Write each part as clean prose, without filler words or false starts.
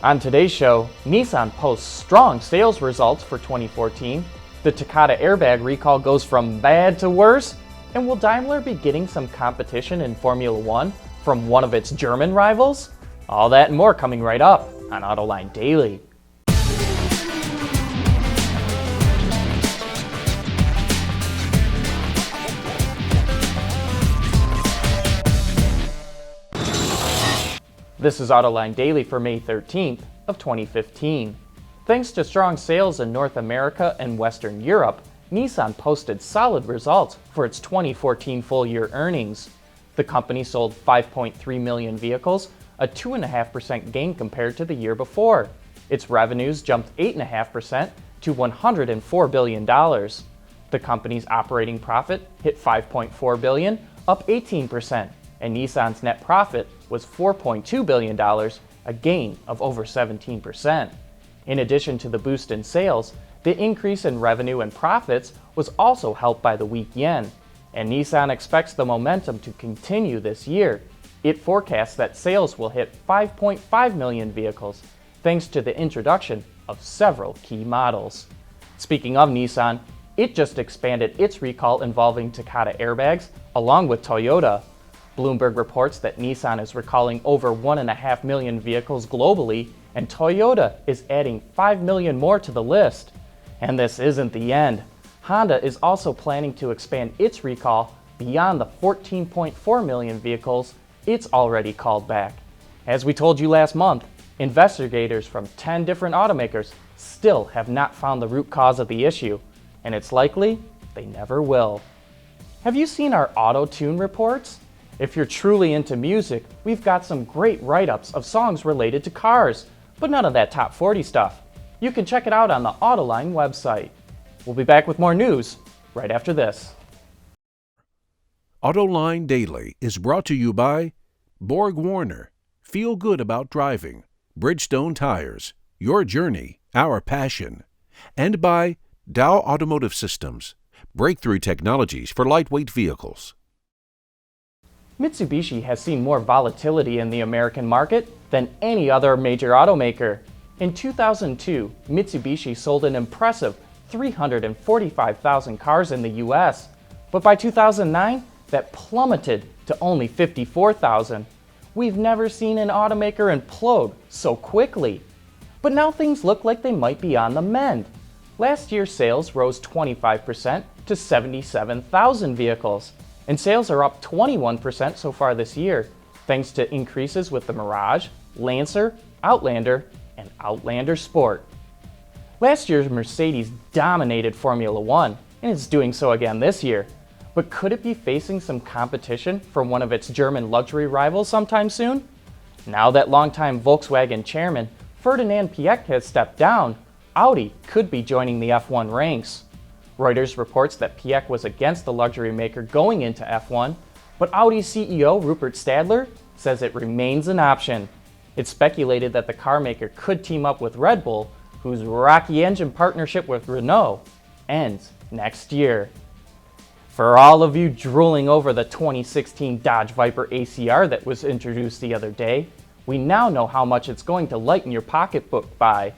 On today's show, Nissan posts strong sales results for 2014, the Takata airbag recall goes from bad to worse, and will Daimler be getting some competition in Formula One from one of its German rivals? All that and more coming right up on Autoline Daily. This is Autoline Daily for May 13th of 2015. Thanks to strong sales in North America and Western Europe, Nissan posted solid results for its 2014 full-year earnings. The company sold 5.3 million vehicles, a 2.5% gain compared to the year before. Its revenues jumped 8.5% to $104 billion. The company's operating profit hit $5.4 billion, up 18%, and Nissan's net profit was $4.2 billion, a gain of over 17%. In addition to the boost in sales, the increase in revenue and profits was also helped by the weak yen, and Nissan expects the momentum to continue this year. It forecasts that sales will hit 5.5 million vehicles, thanks to the introduction of several key models. Speaking of Nissan, it just expanded its recall involving Takata airbags, along with Toyota. Bloomberg reports that Nissan is recalling over 1.5 million vehicles globally, and Toyota is adding 5 million more to the list. And this isn't the end. Honda is also planning to expand its recall beyond the 14.4 million vehicles it's already called back. As we told you last month, investigators from 10 different automakers still have not found the root cause of the issue, and it's likely they never will. Have you seen our auto-tune reports? If you're truly into music, we've got some great write-ups of songs related to cars, but none of that top 40 stuff. You can check it out on the Autoline website. We'll be back with more news right after this. Autoline Daily is brought to you by Borg Warner, Feel Good About Driving, Bridgestone Tires, Your Journey, Our Passion, and by Dow Automotive Systems, breakthrough technologies for lightweight vehicles. Mitsubishi has seen more volatility in the American market than any other major automaker. In 2002, Mitsubishi sold an impressive 345,000 cars in the US, but by 2009, that plummeted to only 54,000. We've never seen an automaker implode so quickly. But now things look like they might be on the mend. Last year's sales rose 25% to 77,000 vehicles. And sales are up 21% so far this year, thanks to increases with the Mirage, Lancer, Outlander, and Outlander Sport. Last year's Mercedes dominated Formula One, and is doing so again this year. But could it be facing some competition from one of its German luxury rivals sometime soon? Now that longtime Volkswagen chairman Ferdinand Piëch has stepped down, Audi could be joining the F1 ranks. Reuters reports that Piëch was against the luxury maker going into F1, but Audi CEO Rupert Stadler says it remains an option. It's speculated that the car maker could team up with Red Bull, whose rocky engine partnership with Renault ends next year. For all of you drooling over the 2016 Dodge Viper ACR that was introduced the other day, we now know how much it's going to lighten your pocketbook by.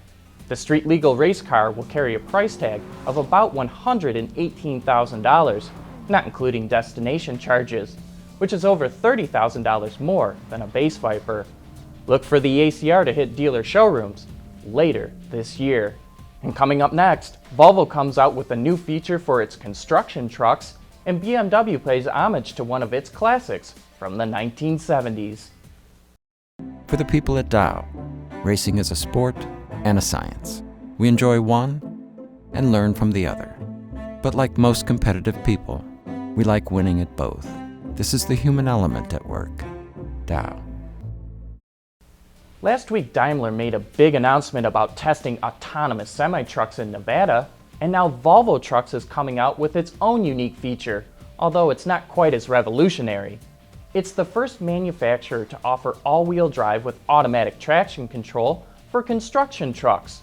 The street-legal race car will carry a price tag of about $118,000, not including destination charges, which is over $30,000 more than a base Viper. Look for the ACR to hit dealer showrooms later this year. And coming up next, Volvo comes out with a new feature for its construction trucks, and BMW pays homage to one of its classics from the 1970s. For the people at Dow, racing is a sport and a science. We enjoy one and learn from the other. But like most competitive people, we like winning at both. This is the human element at work. Dow. Last week, Daimler made a big announcement about testing autonomous semi-trucks in Nevada, and now Volvo Trucks is coming out with its own unique feature, although it's not quite as revolutionary. It's the first manufacturer to offer all-wheel drive with automatic traction control for construction trucks.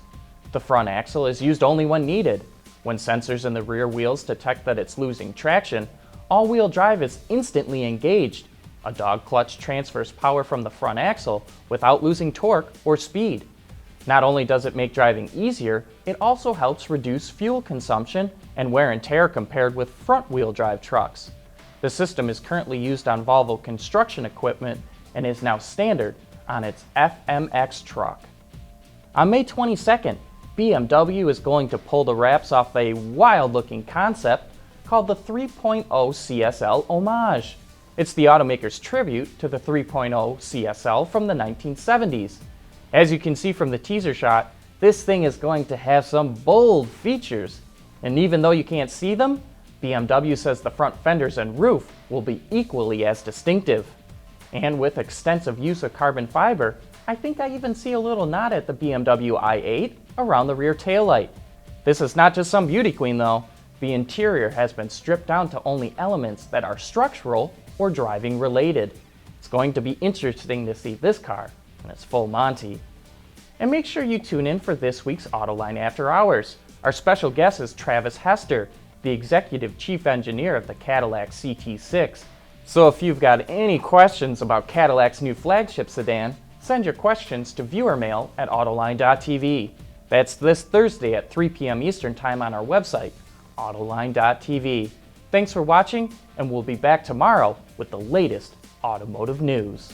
The front axle is used only when needed. When sensors in the rear wheels detect that it's losing traction, all-wheel drive is instantly engaged. A dog clutch transfers power from the front axle without losing torque or speed. Not only does it make driving easier, it also helps reduce fuel consumption and wear and tear compared with front-wheel drive trucks. The system is currently used on Volvo construction equipment and is now standard on its FMX truck. On May 22nd, BMW is going to pull the wraps off a wild-looking concept called the 3.0 CSL Homage. It's the automaker's tribute to the 3.0 CSL from the 1970s. As you can see from the teaser shot, this thing is going to have some bold features. And even though you can't see them, BMW says the front fenders and roof will be equally as distinctive. And with extensive use of carbon fiber, I think I even see a little nod at the BMW i8 around the rear taillight. This is not just some beauty queen though. The interior has been stripped down to only elements that are structural or driving related. It's going to be interesting to see this car in its full Monty. And make sure you tune in for this week's Autoline After Hours. Our special guest is Travis Hester, the Executive Chief Engineer of the Cadillac CT6. So if you've got any questions about Cadillac's new flagship sedan, send your questions to viewermail at autoline.tv. That's this Thursday at 3 p.m. Eastern Time on our website, autoline.tv. Thanks for watching, and we'll be back tomorrow with the latest automotive news.